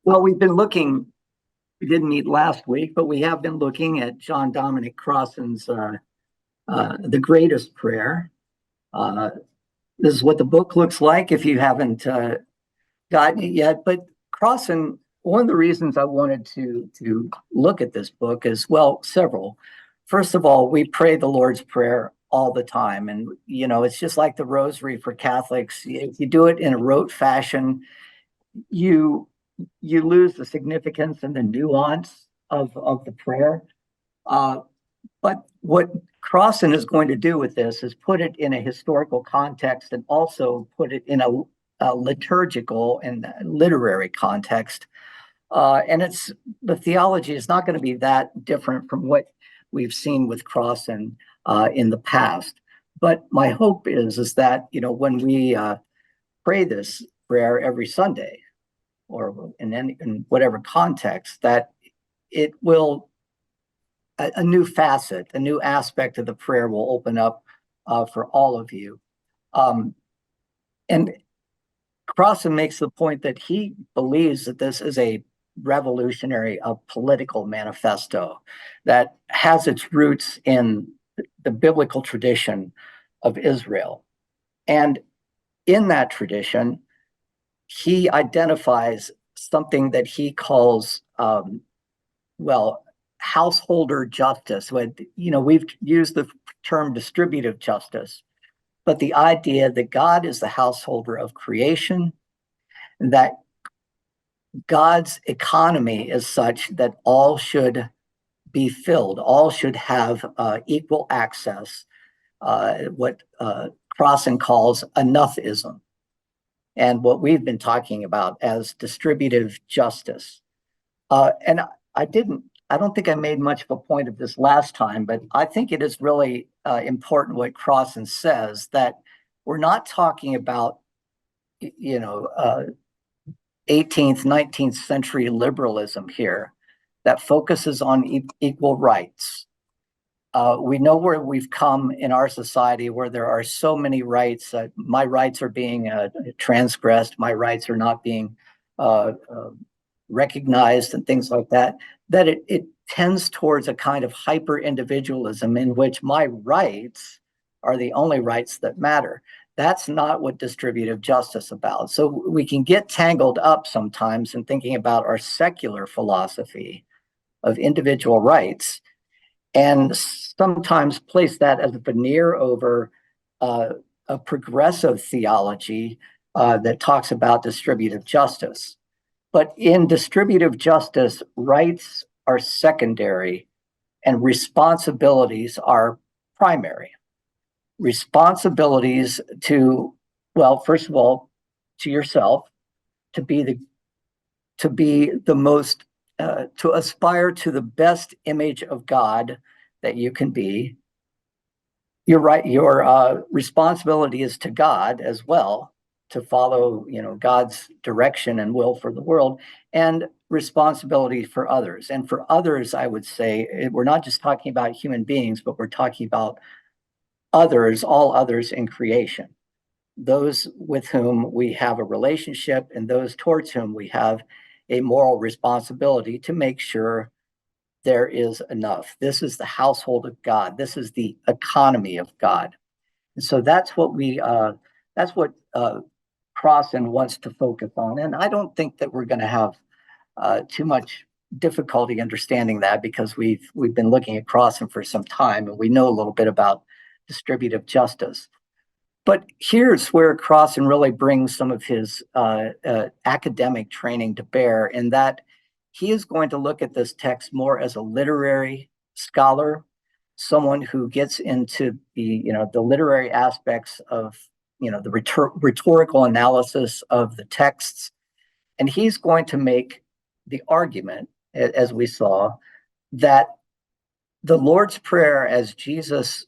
Well, we didn't meet last week, but we have been looking at John Dominic Crossan's The Greatest Prayer. Uh, this is what the book looks like if you haven't gotten it yet. But Crossan, one of the reasons I wanted to look at this book is, well, several. First of all, we pray the Lord's Prayer all the time. And, it's just like the rosary for Catholics. If you do it in a rote fashion, you you lose the significance and the nuance of the prayer. Uh, but what Crossan is going to do with this is put it in a historical context and also put it in a liturgical and literary context. And the theology is not going to be that different from what we've seen with Crossan in the past. But my hope is that when we pray this prayer every Sunday, or in whatever context, that it will a new facet, a new aspect of the prayer will open up for all of you. And Crossan makes the point that he believes that this is a revolutionary, a political manifesto that has its roots in the biblical tradition of Israel. And in that tradition, he identifies something that he calls, householder justice. We've used the term distributive justice, but the idea that God is the householder of creation, and that God's economy is such that all should be filled, all should have equal access, what Crossan calls enoughism, and what we've been talking about as distributive justice. And I don't think I made much of a point of this last time, but I think it is really important what Crossan says, that we're not talking about, 18th, 19th century liberalism here that focuses on equal rights. We know where we've come in our society, where there are so many rights. My rights are being transgressed. My rights are not being recognized, and things like that. That it tends towards a kind of hyper individualism in which my rights are the only rights that matter. That's not what distributive justice is about. So we can get tangled up sometimes in thinking about our secular philosophy of individual rights, and sometimes place that as a veneer over a progressive theology that talks about distributive justice. But in distributive justice, rights are secondary and responsibilities are primary. Responsibilities to, well, first of all, to yourself, to be the most, to aspire to the best image of God that you can be. You're right. Your responsibility is to God as well, to follow, God's direction and will for the world, and responsibility for others. And for others, I would say we're not just talking about human beings, but we're talking about others, all others in creation, those with whom we have a relationship and those towards whom we have a moral responsibility to make sure there is enough. This is the household of God. This is the economy of God. And so that's what Crossan wants to focus on. And I don't think that we're going to have too much difficulty understanding that, because we've been looking at Crossan for some time and we know a little bit about distributive justice. But here's where Crossan really brings some of his academic training to bear, in that he is going to look at this text more as a literary scholar, someone who gets into the literary aspects of the rhetorical analysis of the texts, and he's going to make the argument, as we saw, that the Lord's Prayer, as Jesus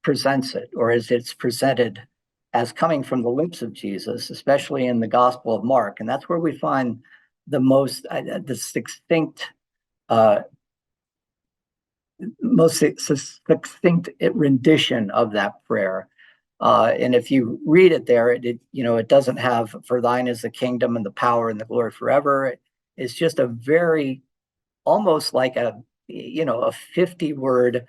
presents it, or as it's presented as coming from the lips of Jesus, especially in the Gospel of Mark, and that's where we find the most succinct rendition of that prayer. And if you read it there, it doesn't have "For thine is the kingdom and the power and the glory forever." is just a very, almost like a 50-word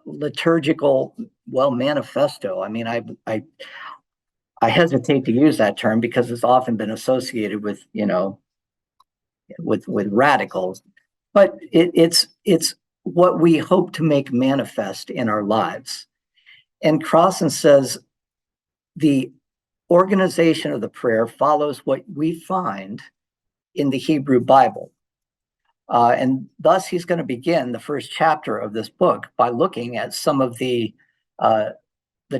liturgical, manifesto. I mean, I hesitate to use that term because it's often been associated with, with radicals, but it's what we hope to make manifest in our lives. And Crossan says the organization of the prayer follows what we find in the Hebrew Bible. And thus, he's going to begin the first chapter of this book by looking at some of the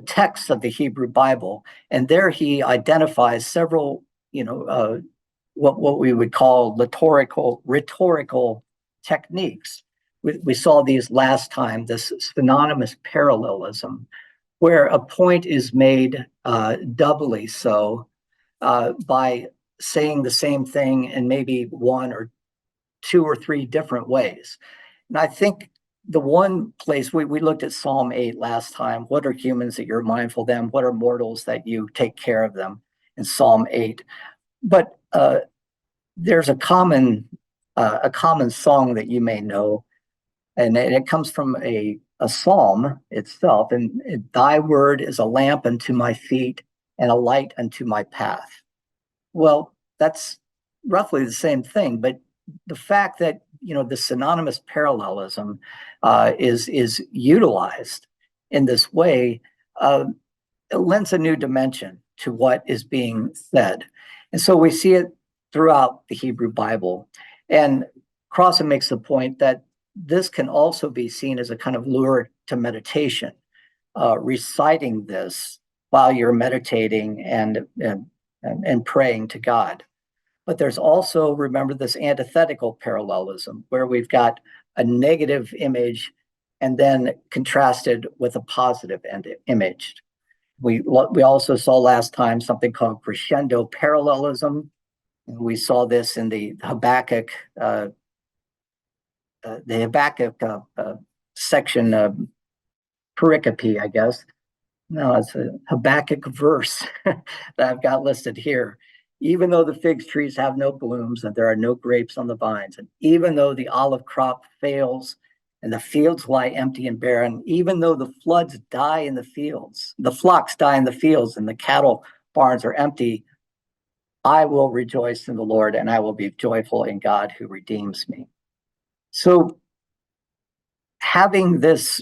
texts of the Hebrew Bible. And there he identifies several, what we would call rhetorical techniques. We saw these last time, this synonymous parallelism, where a point is made doubly so by saying the same thing in maybe one or two or three different ways. And I think the one place we looked at Psalm 8 last time. What are humans that you're mindful of them? What are mortals that you take care of them? In Psalm 8. But there's a common song that you may know, and it comes from a psalm itself. And thy word is a lamp unto my feet and a light unto my path. Well, that's roughly the same thing, but the fact that the synonymous parallelism is utilized in this way, it lends a new dimension to what is being said. And so we see it throughout the Hebrew Bible. And Crossan makes the point that this can also be seen as a kind of lure to meditation, reciting this while you're meditating and praying to God. But there's also, remember, this antithetical parallelism where we've got a negative image and then contrasted with a positive image. We also saw last time something called crescendo parallelism. We saw this in the Habakkuk section, pericope, I guess. No, it's a Habakkuk verse that I've got listed here. Even though the fig trees have no blooms and there are no grapes on the vines, and even though the olive crop fails and the fields lie empty and barren, even though the floods die in the fields, the flocks die in the fields and the cattle barns are empty, I will rejoice in the Lord and I will be joyful in God who redeems me. So having this,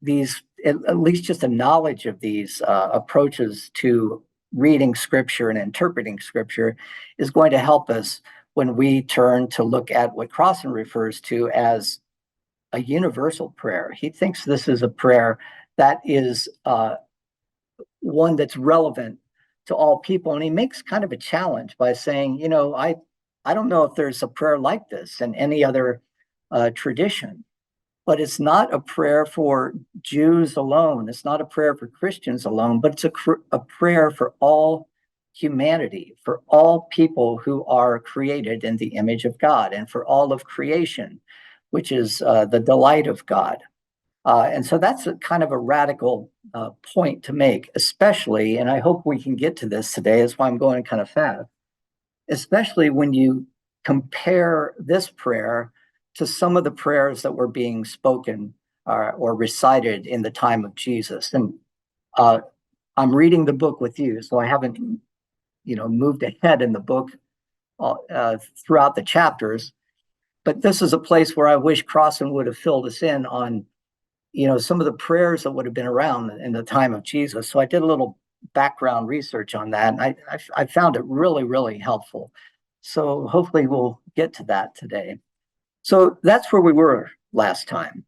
these, at least just a knowledge of these approaches to reading scripture and interpreting scripture is going to help us when we turn to look at what Crossan refers to as a universal prayer. He thinks this is a prayer that is one that's relevant to all people. And he makes kind of a challenge by saying, I don't know if there's a prayer like this in any other tradition. But it's not a prayer for Jews alone. It's not a prayer for Christians alone, but it's a prayer for all humanity, for all people who are created in the image of God, and for all of creation, which is the delight of God. And so that's a kind of a radical point to make, especially, and I hope we can get to this today, that's why I'm going kind of fast, especially when you compare this prayer to some of the prayers that were being spoken or recited in the time of Jesus. And I'm reading the book with you, so I haven't, moved ahead in the book throughout the chapters. But this is a place where I wish Crossan would have filled us in on, some of the prayers that would have been around in the time of Jesus. So I did a little background research on that, and I found it really, really helpful. So hopefully we'll get to that today. So that's where we were last time,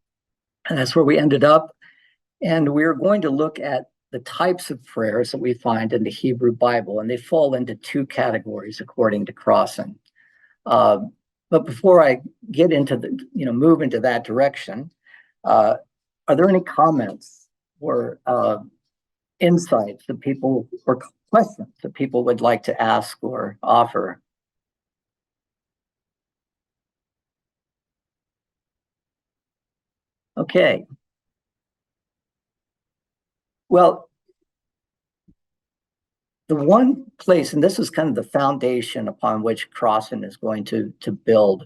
and that's where we ended up. And we're going to look at the types of prayers that we find in the Hebrew Bible, and they fall into two categories according to Crossan. But before I get into move into that direction, are there any comments or insights that people, or questions that people would like to ask or offer? Okay. Well, the one place, and this is kind of the foundation upon which Crossan is going to build,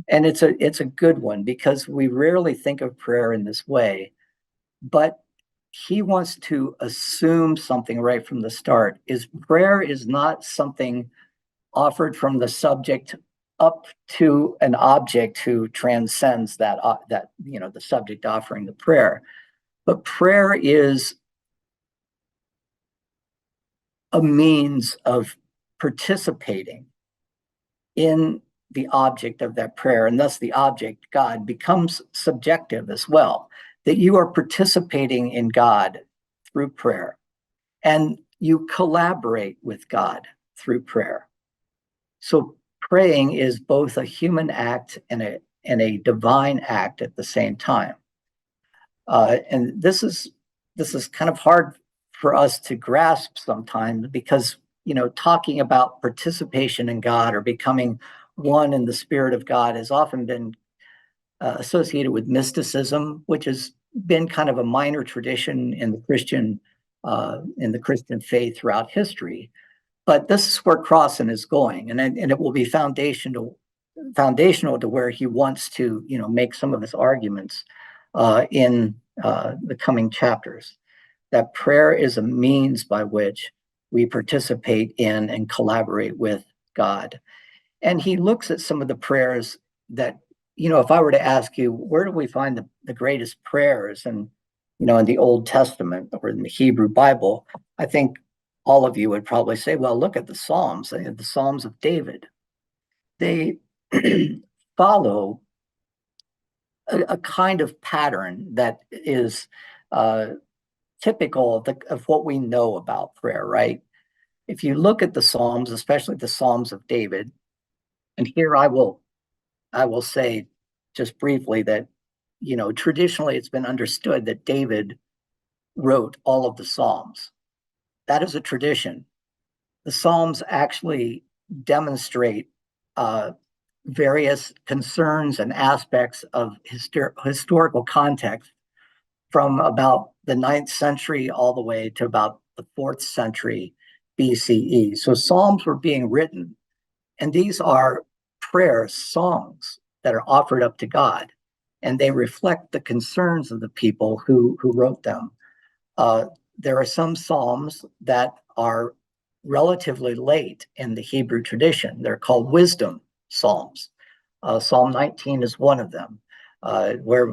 and it's a good one because we rarely think of prayer in this way, but he wants to assume something right from the start. Is prayer is not something offered from the subject up to an object who transcends that the subject offering the prayer, but prayer is a means of participating in the object of that prayer, and thus the object, God, becomes subjective as well, that you are participating in God through prayer, and you collaborate with God through prayer. So praying is both a human act and a divine act at the same time. And this is kind of hard for us to grasp sometimes because, talking about participation in God or becoming one in the Spirit of God has often been associated with mysticism, which has been kind of a minor tradition in the Christian faith throughout history. But this is where Crossan is going, and it will be foundational to where he wants to, make some of his arguments in the coming chapters. That prayer is a means by which we participate in and collaborate with God. And he looks at some of the prayers that, if I were to ask you, where do we find the greatest prayers? And, in the Old Testament or in the Hebrew Bible, I think all of you would probably say, well, look at the Psalms, the Psalms of David. They follow a kind of pattern that is typical of what we know about prayer, right? If you look at the Psalms, especially the Psalms of David, and here I will say just briefly that, traditionally it's been understood that David wrote all of the Psalms. That is a tradition. The Psalms actually demonstrate various concerns and aspects of historical context from about the 9th century all the way to about the 4th century BCE. So Psalms were being written, and these are prayer songs that are offered up to God, and they reflect the concerns of the people who wrote them. There are some Psalms that are relatively late in the Hebrew tradition. They're called wisdom Psalms. Psalm 19 is one of them, where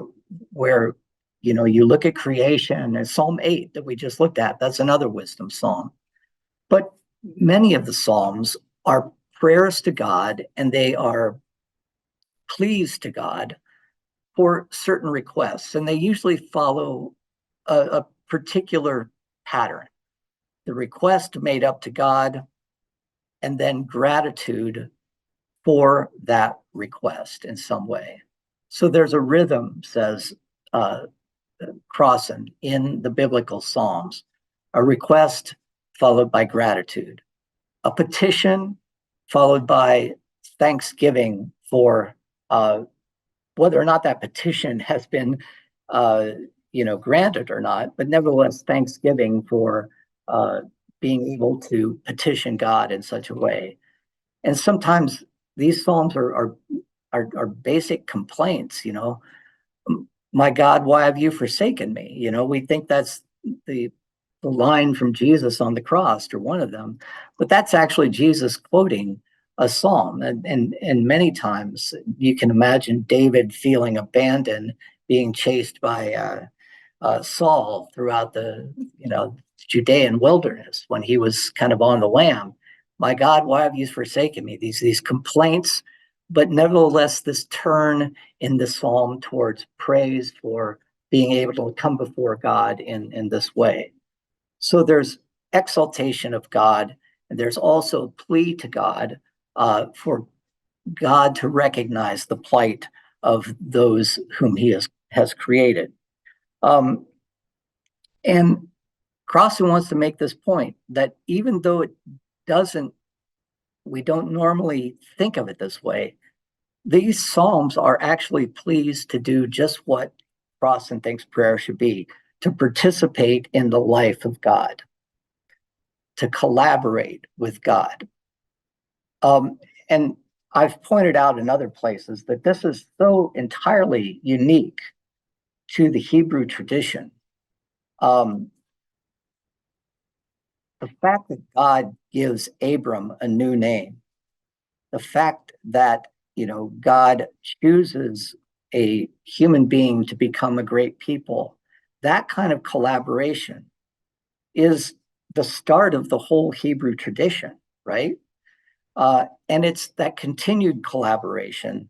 you look at creation, and Psalm 8 that we just looked at, that's another wisdom psalm. But many of the Psalms are prayers to God, and they are pleas to God for certain requests, and they usually follow a particular pattern. The request made up to God, and then gratitude for that request in some way. So there's a rhythm, says Crossan, in the biblical Psalms: a request followed by gratitude, a petition followed by thanksgiving for whether or not that petition has been granted or not, but nevertheless thanksgiving for being able to petition God in such a way. And sometimes these psalms are basic complaints. My God, why have you forsaken me? We think that's the line from Jesus on the cross, or one of them, but that's actually Jesus quoting a psalm. And many times you can imagine David feeling abandoned, being chased by Saul throughout the Judean wilderness when he was kind of on the lam. My God, why have you forsaken me? These complaints, but nevertheless this turn in the psalm towards praise for being able to come before God in this way. So there's exaltation of God, and there's also plea to God for God to recognize the plight of those whom he has created. And Crossan wants to make this point that even though we don't normally think of it this way, these Psalms are actually pleas to do just what Crossan thinks prayer should be: to participate in the life of God, to collaborate with God. And I've pointed out in other places that this is so entirely unique to the Hebrew tradition. The fact that God gives Abram a new name, the fact that, God chooses a human being to become a great people, that kind of collaboration is the start of the whole Hebrew tradition, right? And it's that continued collaboration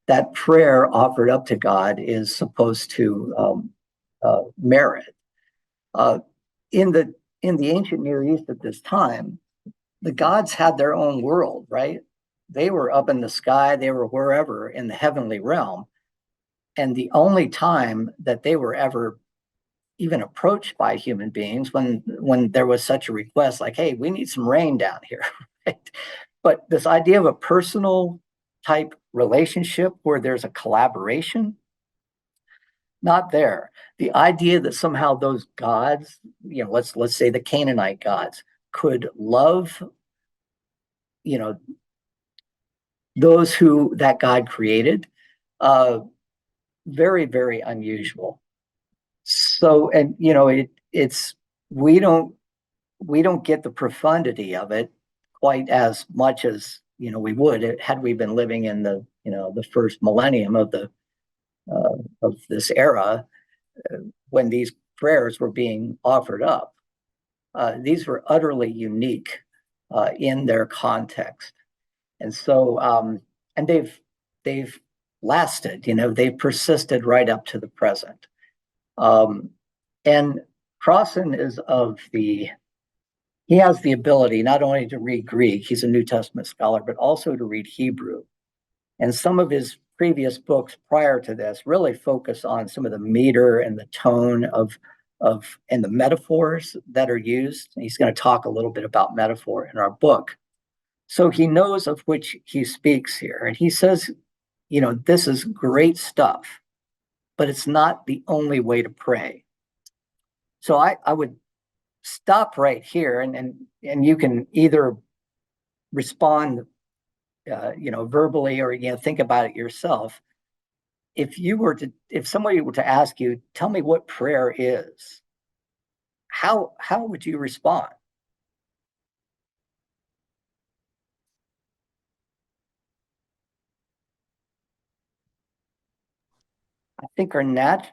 that prayer offered up to God is supposed to merit. In the ancient Near East at this time, the gods had their own world, right? They were up in the sky, they were wherever in the heavenly realm. And the only time that they were ever even approached by human beings when there was such a request, like, hey, we need some rain down here. Right? But this idea of a personal type relationship where there's a collaboration, not there. The idea that somehow those gods, let's say the Canaanite gods, could love, those who that God created, very, very unusual. So, and it's we don't get the profundity of it quite as much as we would had we been living in the first millennium of this era, when these prayers were being offered up. These were utterly unique in their context, and so and they've lasted. They've persisted right up to the present. And Crossan he has the ability not only to read Greek, he's a New Testament scholar, but also to read Hebrew. And some of his previous books prior to this really focus on some of the meter and the tone of and the metaphors that are used. And he's going to talk a little bit about metaphor in our book. So he knows of which he speaks here. And he says, this is great stuff, but it's not the only way to pray. So I would stop right here, and you can either respond, verbally, or think about it yourself. If somebody were to ask you, tell me what prayer is, how would you respond? I think Arnett.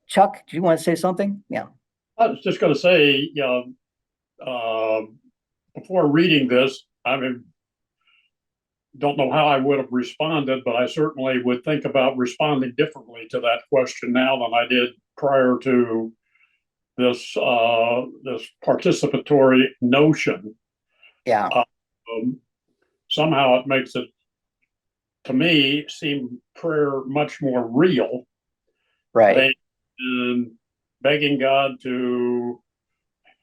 Chuck, do you want to say something? Yeah. I was just going to say, before reading this, don't know how I would have responded, but I certainly would think about responding differently to that question now than I did prior to this participatory notion. Yeah. Somehow it makes it, to me, seem prayer much more real. Right. Than begging God to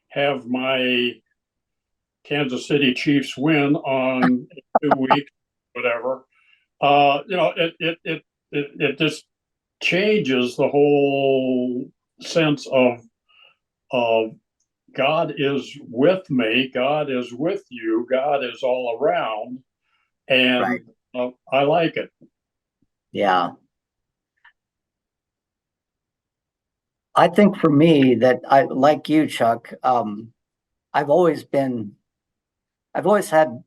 have my Kansas City Chiefs win on 2 weeks, whatever. It just changes the whole sense of God is with me, God is with you, God is all around, and right. I like it. Yeah. I think for me that I, like you, Chuck, I've always had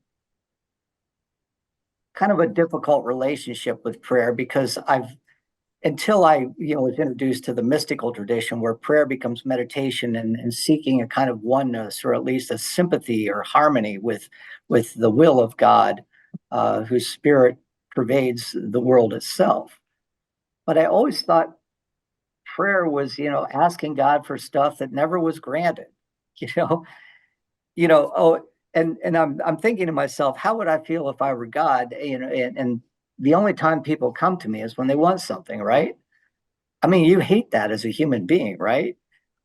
kind of a difficult relationship with prayer, because until I was introduced to the mystical tradition, where prayer becomes meditation and seeking a kind of oneness, or at least a sympathy or harmony with the will of God, whose spirit pervades the world itself. But I always thought prayer was, asking God for stuff that never was granted. Oh, and I'm thinking to myself, how would I feel if I were God? And the only time people come to me is when they want something, right? I mean, you hate that as a human being, right?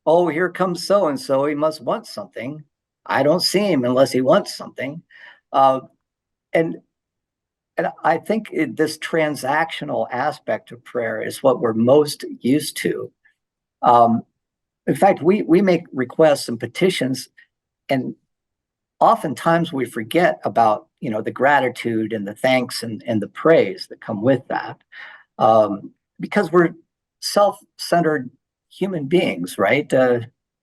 Oh, here comes so and so, he must want something. I don't see him unless he wants something. And I think this transactional aspect of prayer is what we're most used to. In fact, we make requests and petitions, and oftentimes we forget about, the gratitude and the thanks and the praise that come with that. Because we're self-centered human beings, right?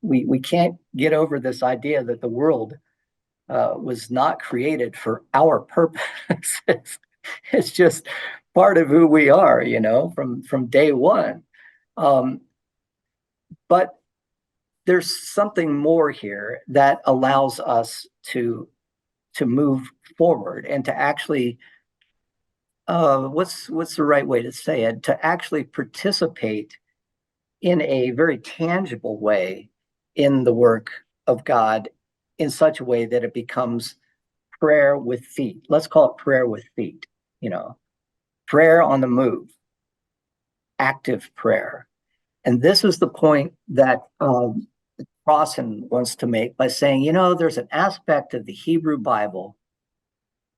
We can't get over this idea that the world was not created for our purpose. It's just part of who we are, from day one. Um, but there's something more here that allows us to move forward and to actually what's the right way to say it, to actually participate in a very tangible way in the work of God in such a way that it becomes prayer with feet. Let's call it prayer with feet, prayer on the move, active prayer. And this is the point that Crossan wants to make by saying, there's an aspect of the Hebrew Bible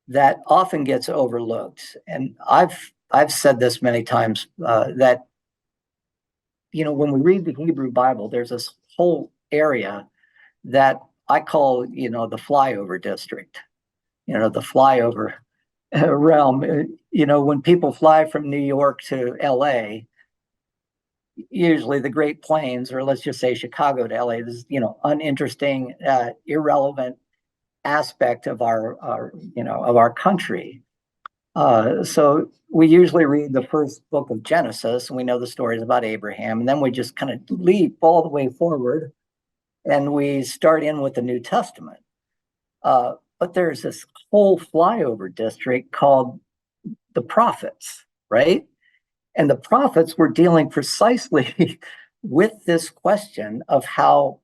that often gets overlooked. And I've said this many times, that when we read the Hebrew Bible, there's this whole area that I call the flyover district, the flyover realm. When people fly from New York to LA, usually the Great Plains, or let's just say Chicago to LA, this uninteresting, irrelevant aspect of our country. So we usually read the first book of Genesis, and we know the stories about Abraham, and then we just kind of leap all the way forward, and we start in with the New Testament. But there's this whole flyover district called the prophets, right? And the prophets were dealing precisely with this question of how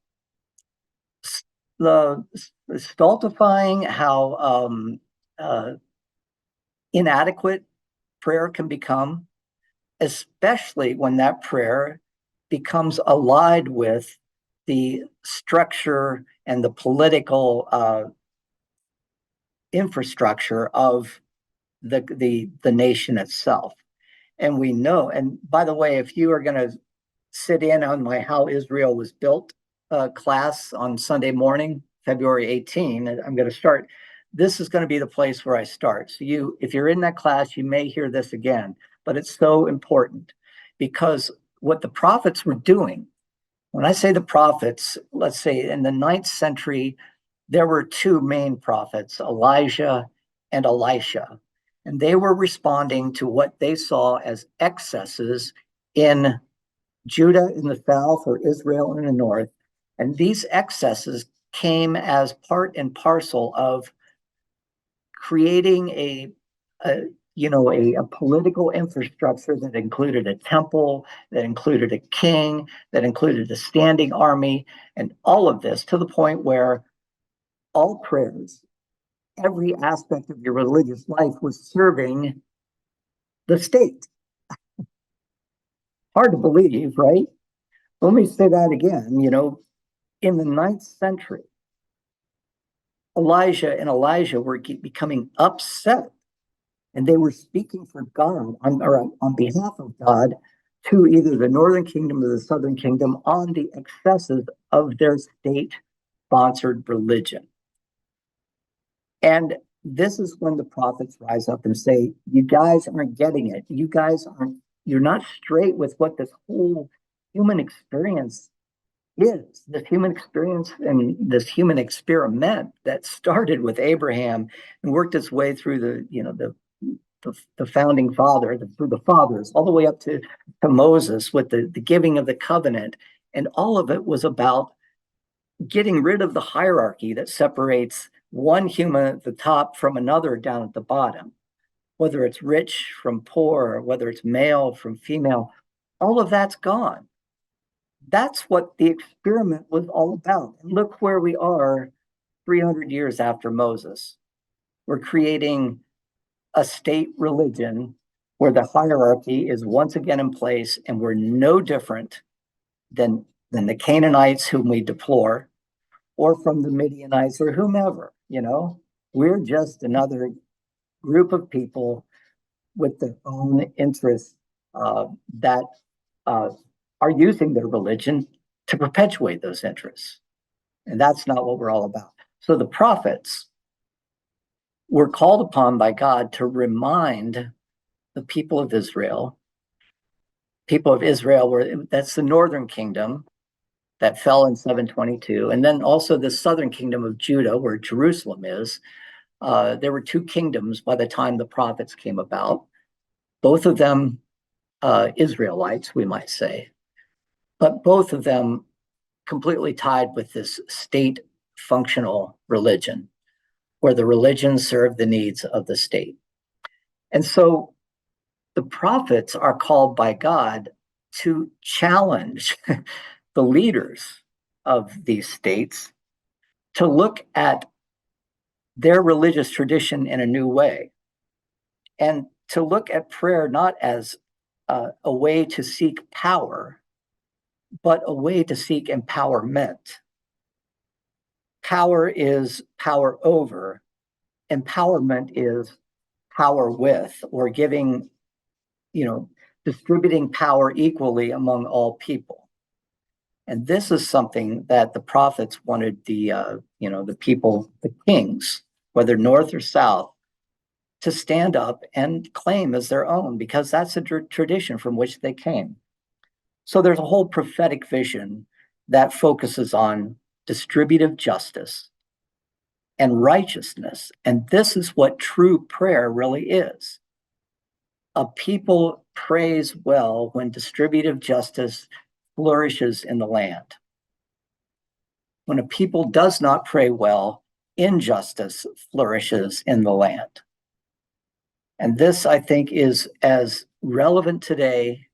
stultifying, how inadequate prayer can become, especially when that prayer becomes allied with the structure and the political infrastructure of the nation itself. And we know, and by the way, if you are going to sit in on my How Israel Was Built class on Sunday morning, February 18, I'm going to start. This is going to be the place where I start. So if you're in that class, you may hear this again, but it's so important because what the prophets were doing, when I say the prophets, let's say in the 9th century, there were two main prophets, Elijah and Elisha, and they were responding to what they saw as excesses in Judah in the south or Israel in the north. And these excesses came as part and parcel of creating a political infrastructure that included a temple, that included a king, that included a standing army, and all of this to the point where all prayers, every aspect of your religious life was serving the state. Hard to believe, right? Let me say that again. In the 9th century, Elijah and Elijah were becoming upset, and they were speaking for God on behalf of God to either the northern kingdom or the southern kingdom on the excesses of their state-sponsored religion. And this is when the prophets rise up and say, you guys aren't getting it. You're not straight with what this whole human experience is. This human experience and this human experiment that started with Abraham and worked its way through the founding father, through the fathers, all the way up to Moses with the giving of the covenant. And all of it was about getting rid of the hierarchy that separates one human at the top from another down at the bottom, whether it's rich from poor, whether it's male from female, all of that's gone. That's what the experiment was all about. And look where we are 300 years after Moses. We're creating a state religion where the hierarchy is once again in place, and we're no different than the Canaanites whom we deplore, or from the Midianites or whomever. We're just another group of people with their own interests that are using their religion to perpetuate those interests. And that's not what we're all about. So the prophets were called upon by God to remind the people of Israel that's the northern kingdom that fell in 722, and then also the southern kingdom of Judah, where Jerusalem is. There were two kingdoms by the time the prophets came about, both of them Israelites, we might say, but both of them completely tied with this state functional religion, where the religion served the needs of the state. And so the prophets are called by God to challenge the leaders of these states to look at their religious tradition in a new way, and to look at prayer not as a way to seek power, but a way to seek empowerment. Power is power over, empowerment is power with, or giving, distributing power equally among all people. And this is something that the prophets wanted the people, the kings, whether north or south, to stand up and claim as their own, because that's a tradition from which they came. So there's a whole prophetic vision that focuses on distributive justice and righteousness. And this is what true prayer really is. A people prays well when distributive justice flourishes in the land. When a people does not pray well, injustice flourishes in the land. And this, I think, is as relevant today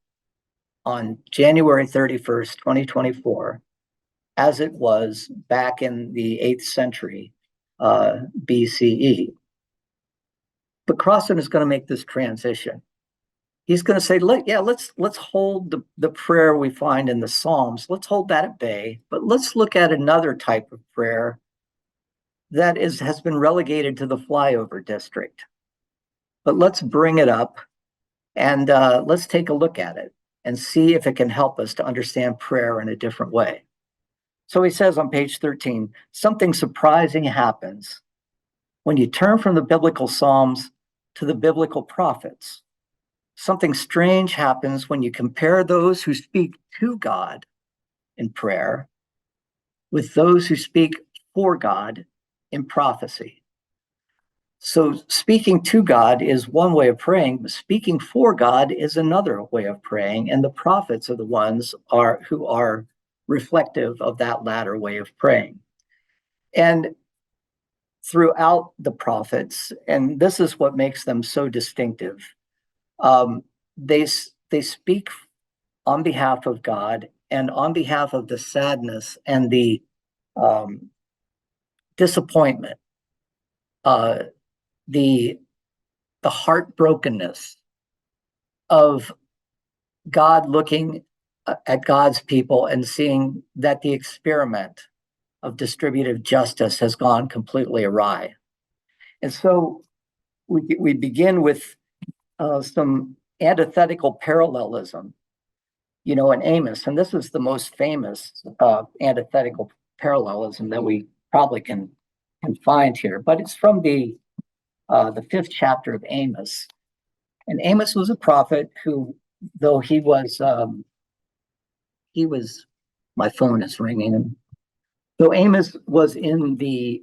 on January 31st, 2024, as it was back in the 8th century BCE. But Crossan is going to make this transition. He's going to say, let's hold the prayer we find in the Psalms. Let's hold that at bay, but let's look at another type of prayer that has been relegated to the flyover district. But let's bring it up and let's take a look at it and see if it can help us to understand prayer in a different way. So he says on page 13, something surprising happens when you turn from the biblical Psalms to the biblical prophets. Something strange happens when you compare those who speak to God in prayer with those who speak for God in prophecy. So speaking to God is one way of praying, but speaking for God is another way of praying. And the prophets are the ones who are reflective of that latter way of praying. And throughout the prophets, and this is what makes them so distinctive, they speak on behalf of God and on behalf of the sadness and the disappointment, the heartbrokenness of God looking at God's people and seeing that the experiment of distributive justice has gone completely awry. And so we begin with some antithetical parallelism, in Amos. And this is the most famous antithetical parallelism that we probably can find here. But it's from the 5th chapter of Amos. And Amos was a prophet who, though he was, my phone is ringing. So Amos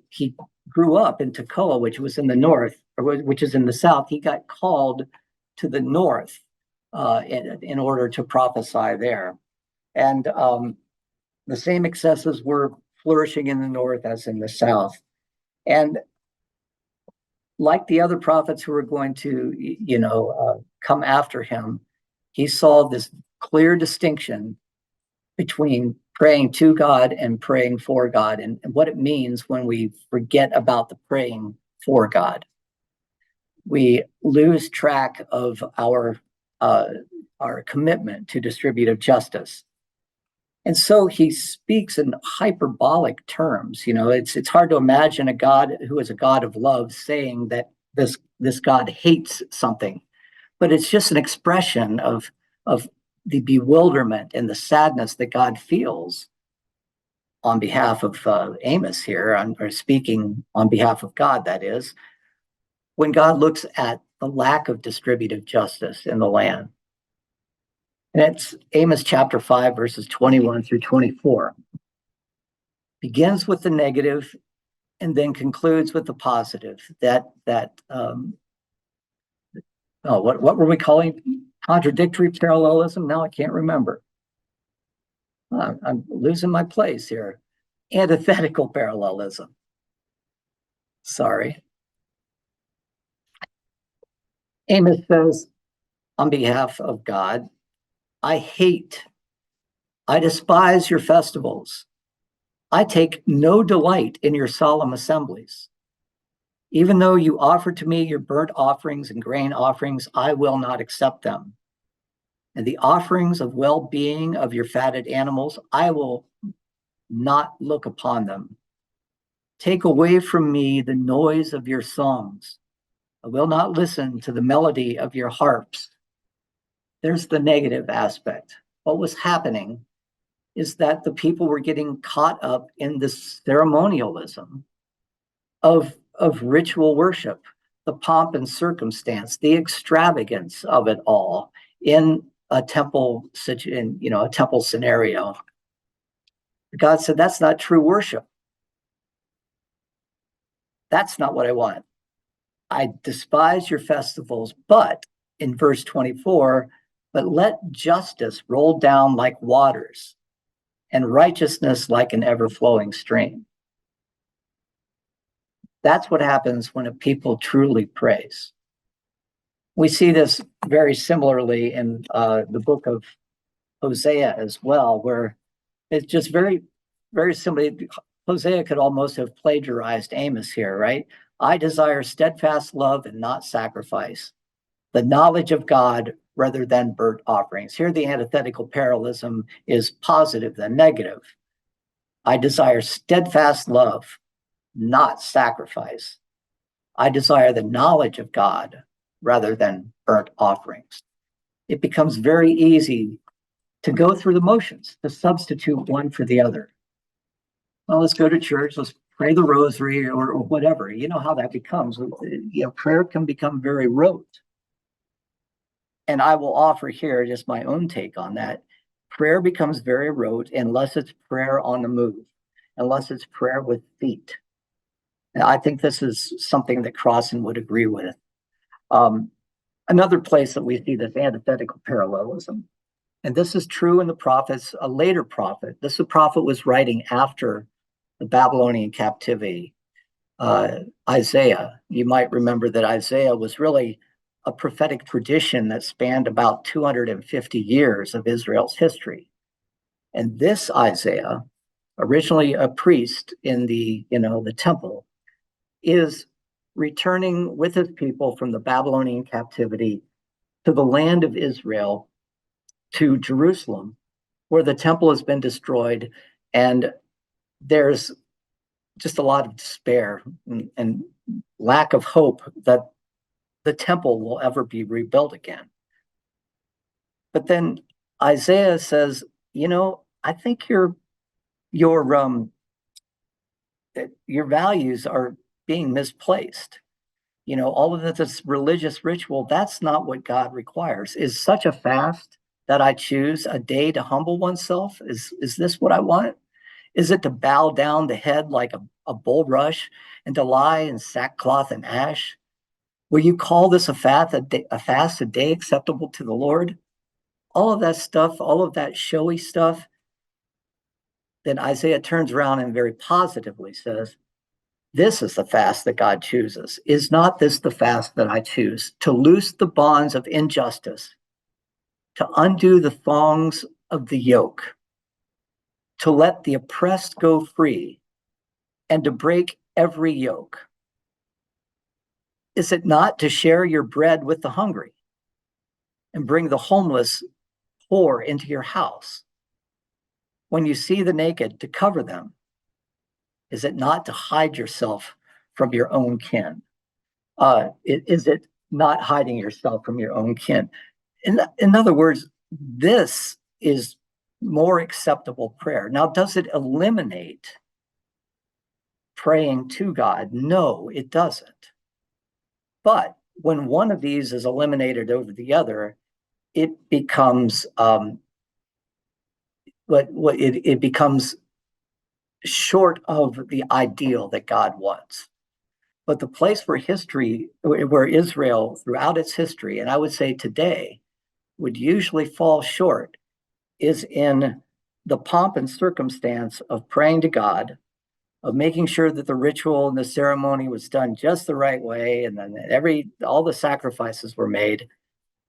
he grew up in Tekoa, which was in the north, or which is in the south. He got called to the north in order to prophesy there. And the same excesses were flourishing in the north as in the south. And like the other prophets who were going to, come after him, he saw this clear distinction between praying to God and praying for God, and what it means when we forget about the praying for God. We lose track of our commitment to distributive justice. And so he speaks in hyperbolic terms. It's hard to imagine a God who is a God of love saying that this God hates something, but it's just an expression of the bewilderment and the sadness that God feels on behalf of Amos here, or speaking on behalf of God, that is, when God looks at the lack of distributive justice in the land. And it's Amos chapter 5, verses 21 through 24. Begins with the negative and then concludes with the positive. What were we calling contradictory parallelism? Now I can't remember. I'm losing my place here. Antithetical parallelism. Sorry. Amos says, on behalf of God, I despise your festivals. I take no delight in your solemn assemblies. Even though you offer to me your burnt offerings and grain offerings, I will not accept them. And the offerings of well-being of your fatted animals, I will not look upon them. Take away from me the noise of your songs. I will not listen to the melody of your harps. There's the negative aspect. What was happening is that the people were getting caught up in this ceremonialism of ritual worship, the pomp and circumstance, the extravagance of it all in a temple scenario. God said, that's not true worship. That's not what I want. I despise your festivals, but in verse 24, but let justice roll down like waters and righteousness like an ever-flowing stream. That's what happens when a people truly praise. We see this very similarly in the book of Hosea as well, where it's just very, very simply, Hosea could almost have plagiarized Amos here, right? I desire steadfast love and not sacrifice, the knowledge of God rather than burnt offerings. Here, the antithetical parallelism is positive than negative. I desire steadfast love, not sacrifice. I desire the knowledge of God rather than burnt offerings. It becomes very easy to go through the motions, to substitute one for the other. Well, let's go to church, let's pray the rosary or whatever. You know how that becomes. Prayer can become very rote. And I will offer here just my own take on that. Prayer becomes very rote unless it's prayer on the move, unless it's prayer with feet. And I think this is something that Crossan would agree with. Another place that we see this antithetical parallelism, and this is true in the prophets, a later prophet. This prophet was writing after the Babylonian captivity. Isaiah, you might remember that Isaiah was really a prophetic tradition that spanned about 250 years of Israel's history. And this Isaiah, originally a priest in the temple, is returning with his people from the Babylonian captivity to the land of Israel, to Jerusalem, where the temple has been destroyed, and there's just a lot of despair and lack of hope that the temple will ever be rebuilt again. But then Isaiah says, I think your values are being misplaced. All of this religious ritual, that's not what God requires. Is such a fast that I choose a day to humble oneself? Is this what I want? Is it to bow down the head like a bulrush and to lie in sackcloth and ash? Will you call this a fast, a day acceptable to the Lord? All of that stuff, all of that showy stuff. Then Isaiah turns around and very positively says, this is the fast that God chooses. Is not this the fast that I choose? To loose the bonds of injustice, to undo the thongs of the yoke, to let the oppressed go free, and to break every yoke. Is it not to share your bread with the hungry and bring the homeless poor into your house? When you see the naked, to cover them? Is it not to hide yourself from your own kin? Is it not hiding yourself from your own kin? In other words, this is more acceptable prayer. Now, does it eliminate praying to God? No, it doesn't. But when one of these is eliminated over the other, it becomes it becomes short of the ideal that God wants. But the place where Israel throughout its history, and I would say today, would usually fall short is in the pomp and circumstance of praying to God, of making sure that the ritual and the ceremony was done just the right way, and then all the sacrifices were made,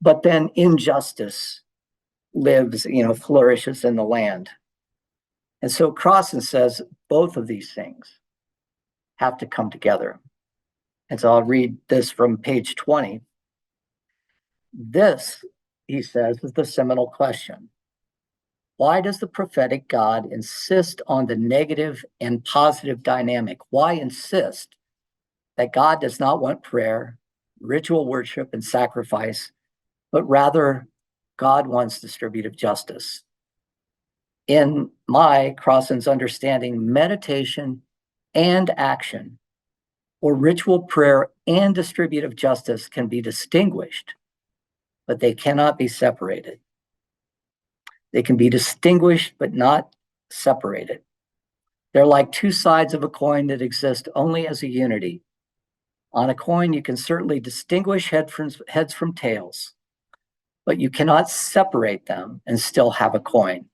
but then injustice flourishes in the land. And so Crossan says both of these things have to come together. And so I'll read this from page 20. This, he says, is the seminal question. Why does the prophetic God insist on the negative and positive dynamic? Why insist that God does not want prayer, ritual worship, and sacrifice, but rather God wants distributive justice? In my Crossan's understanding, meditation and action, or ritual prayer and distributive justice, can be distinguished, but they cannot be separated. They can be distinguished, but not separated. They're like two sides of a coin that exist only as a unity. On a coin, you can certainly distinguish heads from tails, but you cannot separate them and still have a coin.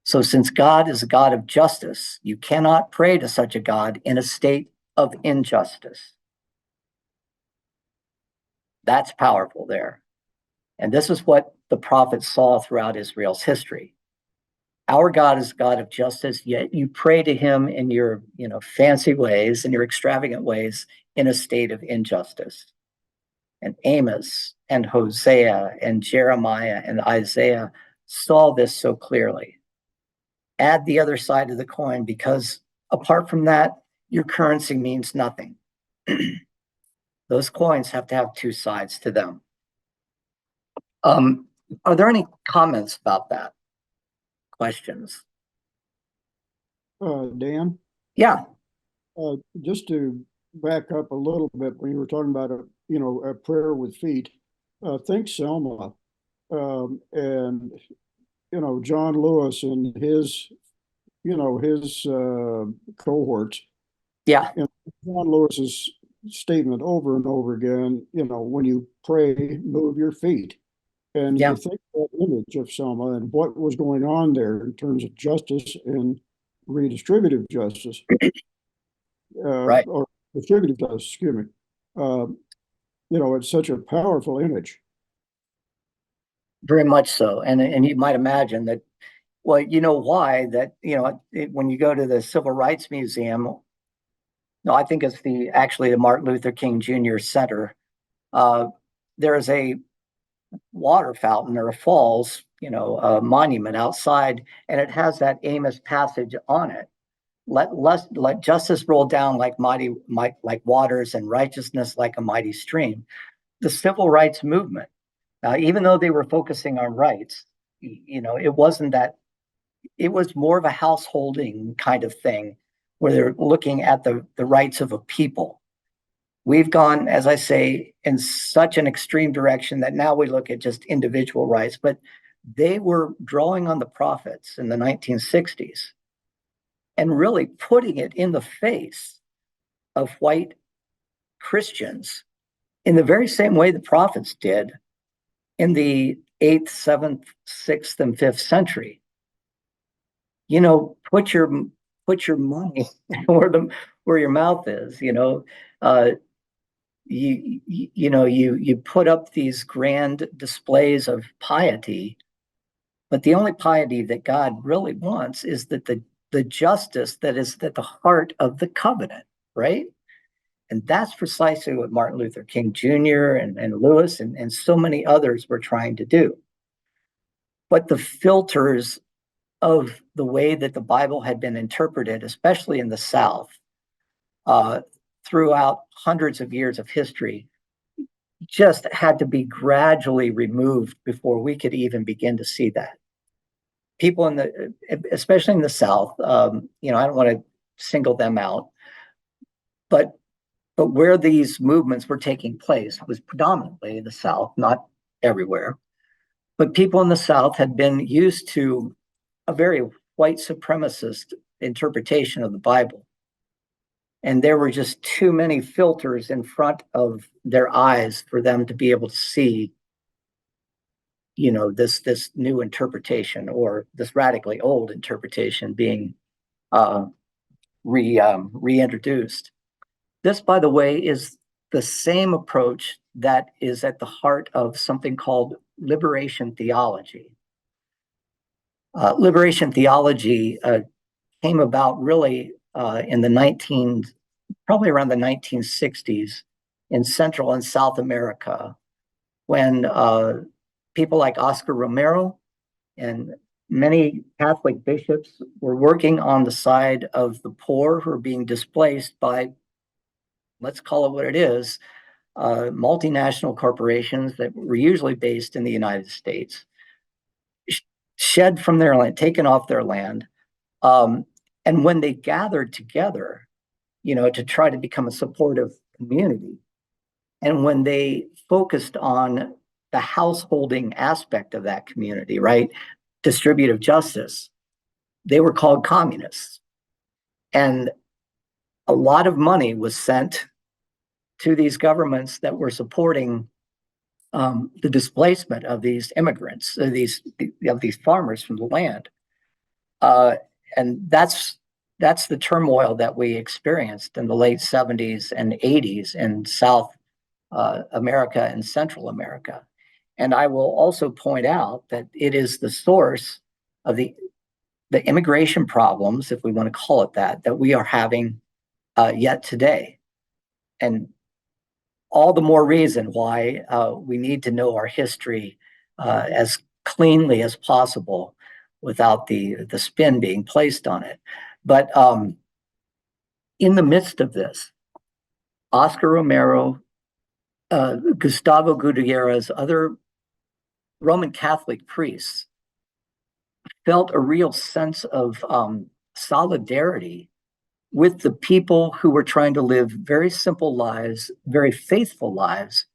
So since God is a God of justice, you cannot pray to such a God in a state of injustice. That's powerful there. And this is what the prophets saw throughout Israel's history. Our God is a God of justice, yet you pray to him in your, fancy ways, in your extravagant ways, in a state of injustice. And Amos and Hosea and Jeremiah and Isaiah saw this so clearly. Add the other side of the coin, because apart from that, your currency means nothing. Those coins have to have two sides to them. Are there any comments about that? Questions? Dan? Yeah. Just to back up a little bit, when you were talking about a prayer with feet, think Selma, and John Lewis and his cohorts. Yeah. And John Lewis's statement over and over again, when you pray, move your feet. And Yeah. you think that image of Selma and what was going on there in terms of justice and redistributive justice, Right. or distributive justice, excuse me. It's such a powerful image. Very much so. And you might imagine that, well, you know why that, when you go to the Civil Rights Museum, no, I think it's actually the Martin Luther King Jr. Center. There is a water fountain or a falls, a monument outside, and it has that Amos passage on it. Let justice roll down like waters, and righteousness like a mighty stream. The civil rights movement. Now, even though they were focusing on rights, it wasn't that. It was more of a householding kind of thing, where they're looking at the rights of a people. We've gone, as I say, in such an extreme direction that now we look at just individual rights, but they were drawing on the prophets in the 1960s and really putting it in the face of white Christians in the very same way the prophets did in the 8th, 7th, 6th, and 5th century. Put your money where your mouth is. You put up these grand displays of piety, but the only piety that God really wants is that the justice that is at the heart of the covenant, right? And that's precisely what Martin Luther King Jr. and Lewis and so many others were trying to do. But the filters of the way that the Bible had been interpreted, especially in the South, throughout hundreds of years of history, just had to be gradually removed before we could even begin to see that. people in the, especially in the South, you know, I don't want to single them out, but where these movements were taking place was predominantly the South, not everywhere. But people in the South had been used to a very white supremacist interpretation of the Bible. And there were just too many filters in front of their eyes for them to be able to see, you know, this new interpretation, or this radically old interpretation being reintroduced. This, by the way, is the same approach that is at the heart of something called liberation theology. Liberation theology came about really in the probably around the 1960s in Central and South America, when people like Oscar Romero and many Catholic bishops were working on the side of the poor who are being displaced by, let's call it what it is, multinational corporations that were usually based in the United States, shed from their land, taken off their land. And when they gathered together, you know, to try to become a supportive community, and when they focused on the householding aspect of that community, right, distributive justice, they were called communists. And a lot of money was sent to these governments that were supporting the displacement of these immigrants, of these farmers from the land. And that's the turmoil that we experienced in the late 70s and 80s in South America and Central America. And I will also point out that it is the source of the immigration problems, if we want to call it that we are having yet today. And all the more reason why we need to know our history as cleanly as possible without the spin being placed on it. But in the midst of this, Oscar Romero, Gustavo Gutierrez, other Roman Catholic priests felt a real sense of solidarity with the people who were trying to live very simple lives, very faithful lives,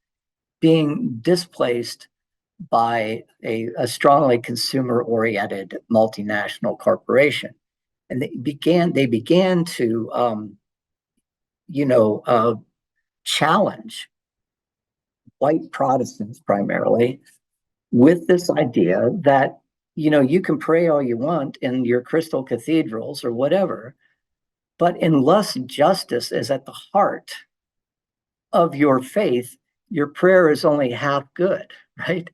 being displaced by a strongly consumer-oriented multinational corporation. And they began to, challenge white Protestants primarily with this idea that, you know, you can pray all you want in your crystal cathedrals or whatever, but unless justice is at the heart of your faith, your prayer is only half good, right?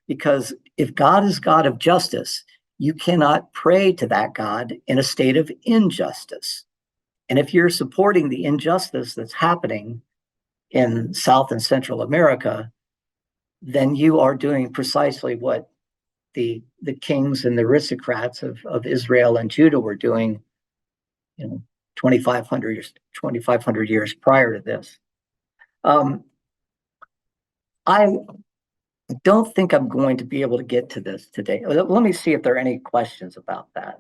Because if God is God of justice, you cannot pray to that God in a state of injustice. And if you're supporting the injustice that's happening in South and Central America, then you are doing precisely what the kings and the aristocrats of Israel and Judah were doing, you know, 2,500 years prior to this. I don't think I'm going to be able to get to this today. Let me see if there are any questions about that.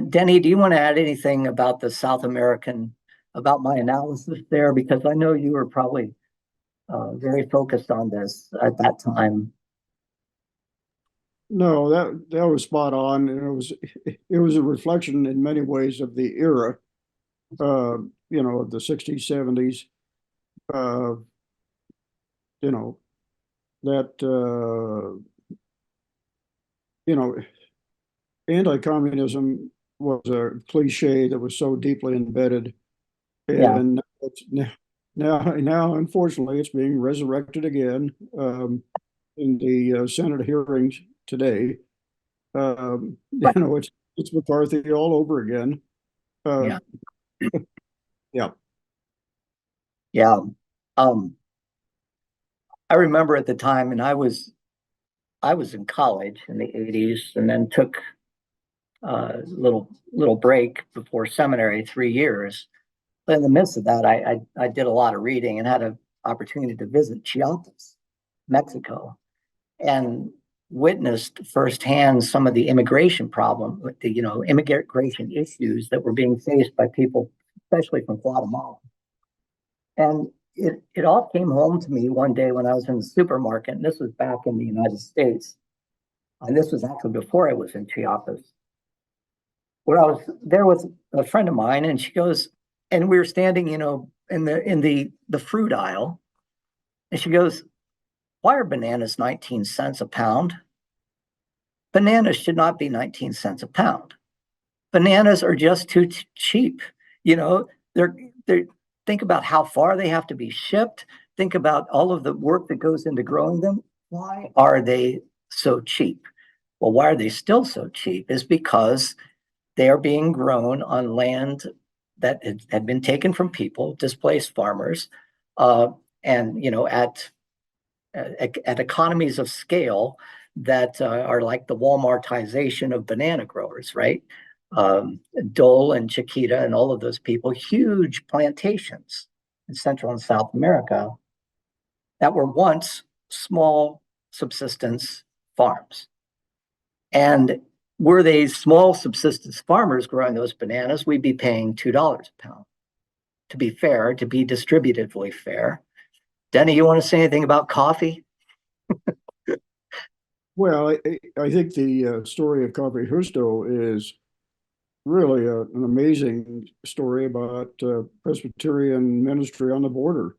Denny, do you want to add anything about the South American, about my analysis there? Because I know you were probably very focused on this at that time. No, that was spot on. And it was a reflection in many ways of the era, you know, of the 60s, 70s, you know, that, you know, anti-communism was a cliche that was so deeply embedded. And now, unfortunately, it's being resurrected again in the Senate hearings today. You know, it's McCarthy all over again. Yeah. Yeah. Yeah. I remember at the time, and I was in college in the 80s, and then took a little break before seminary, 3 years. But in the midst of that, I did a lot of reading and had an opportunity to visit Chiapas, Mexico. And witnessed firsthand some of the immigration problem, with the immigration issues that were being faced by people, especially from Guatemala. And it all came home to me one day when I was in the supermarket, and this was back in the United States. And this was actually before I was in Chiapas, where I was there with a friend of mine, and she goes, and we were standing, in the fruit aisle, and she goes, "Why are bananas 19 cents a pound? Bananas should not be 19 cents a pound. Bananas are just too cheap. They're think about how far they have to be shipped. Think about all of the work that goes into growing them. Why are they so cheap? Well, why are they still so cheap is because they are being grown on land that had been taken from people, displaced farmers, and at economies of scale that are like the Walmartization of banana growers, right? Dole and Chiquita and all of those people, huge plantations in Central and South America that were once small subsistence farms. And were they small subsistence farmers growing those bananas, we'd be paying $2 a pound. To be fair, to be distributively fair. Denny, you want to say anything about coffee? Well, I think the story of Coffee Justo is really an amazing story about Presbyterian ministry on the border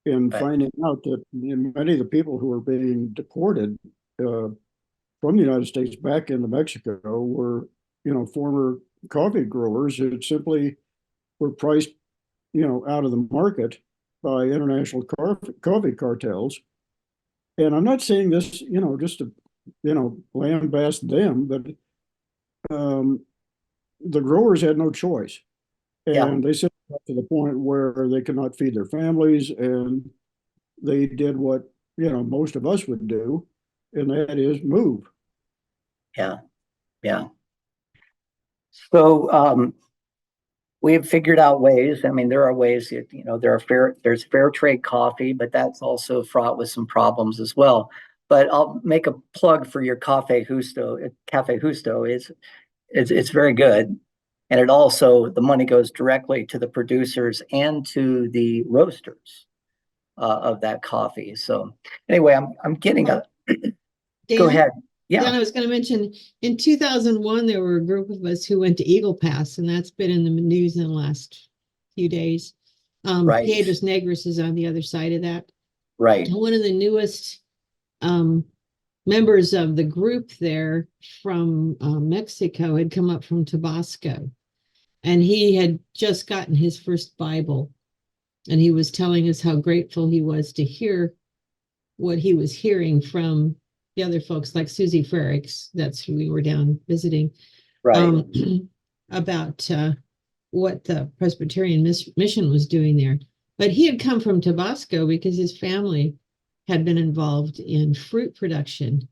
and Right. finding out that many of the people who were being deported from the United States back into Mexico were, former coffee growers who simply were priced, out of the market by international coffee cartels. And I'm not saying this, just to, lambast them, but the growers had no choice. Yeah. And they simply got to the point where they could not feed their families, and they did what, most of us would do, and that is move. Yeah. Yeah. So we've figured out ways. I mean, there are ways that, there's fair trade coffee, but that's also fraught with some problems as well. But I'll make a plug for your Cafe Justo. Cafe Justo it's very good. And it also, the money goes directly to the producers and to the roasters of that coffee. So anyway, I'm getting a, go ahead. Dan, Yeah, I was going to mention in 2001, there were a group of us who went to Eagle Pass, and that's been in the news in the last few days. Right. Piedras Negras is on the other side of that. right. And one of the newest members of the group there from Mexico had come up from Tabasco, and he had just gotten his first Bible, and he was telling us how grateful he was to hear what he was hearing from the other folks like Susie Frericks, that's who we were down visiting, Right. About what the Presbyterian mission was doing there. But he had come from Tabasco because his family had been involved in fruit production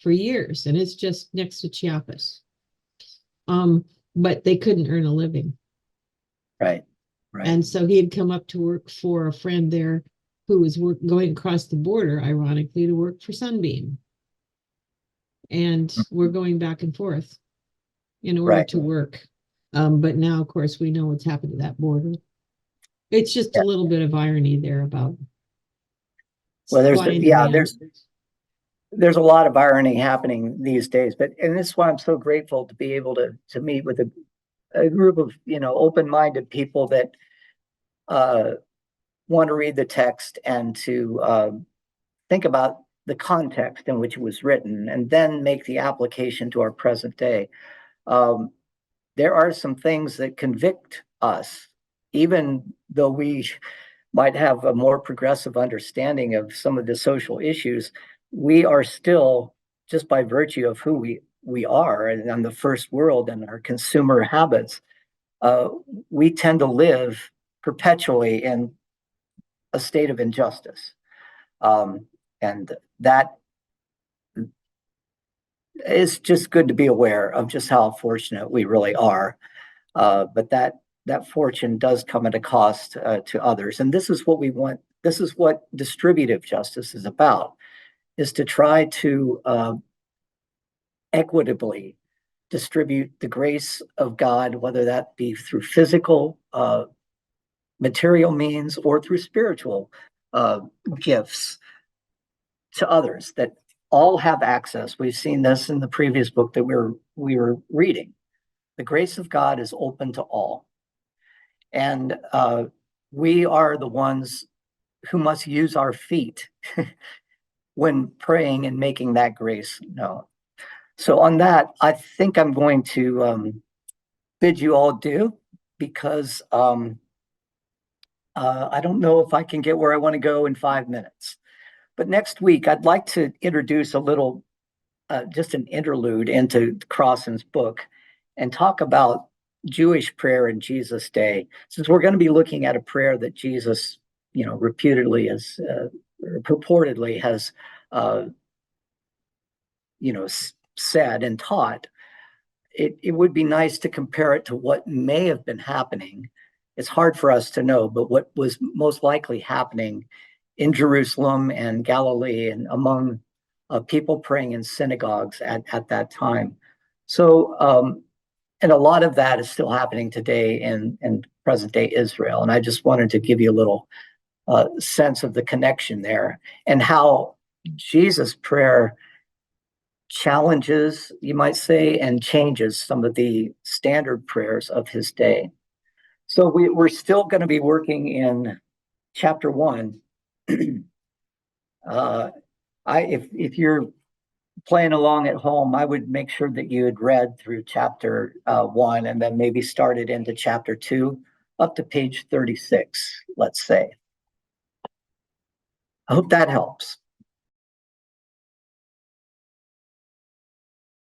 for years, and it's just next to Chiapas. But they couldn't earn a living. Right. Right. And so he had come up to work for a friend there who was going across the border, ironically, to work for Sunbeam. And we're going back and forth in order to work. But now, of course, we know what's happened to that border. It's just a little bit of irony there about. Well, there's a lot of irony happening these days, and this is why I'm so grateful to be able to meet with a group of open-minded people that want to read the text and to think about the context in which it was written, and then make the application to our present day. There are some things that convict us, even though we might have a more progressive understanding of some of the social issues. We are still, just by virtue of who we are and on the first world and our consumer habits, we tend to live perpetually in a state of injustice. And that is just good to be aware of, just how fortunate we really are. But that fortune does come at a cost to others. And this is what we want. This is what distributive justice is about, is to try to equitably distribute the grace of God, whether that be through physical, material means or through spiritual gifts to others, that all have access. We've seen this in the previous book that we were reading. The grace of God is open to all. And we are the ones who must use our feet when praying and making that grace known. So on that, I think I'm going to bid you all adieu, because I don't know if I can get where I want to go in 5 minutes. But next week, I'd like to introduce a little, just an interlude into Crossan's book and talk about Jewish prayer in Jesus' day, since we're going to be looking at a prayer that Jesus, reputedly has, purportedly has, said and taught. It would be nice to compare it to what may have been happening. It's hard for us to know, but what was most likely happening in Jerusalem and Galilee and among people praying in synagogues at that time. So, and a lot of that is still happening today in present day Israel. And I just wanted to give you a little sense of the connection there and how Jesus' prayer challenges, you might say, and changes some of the standard prayers of his day. So we're still going to be working in chapter 1. If you're playing along at home, I would make sure that you had read through chapter 1 and then maybe started into chapter 2 up to page 36, let's say. I hope that helps.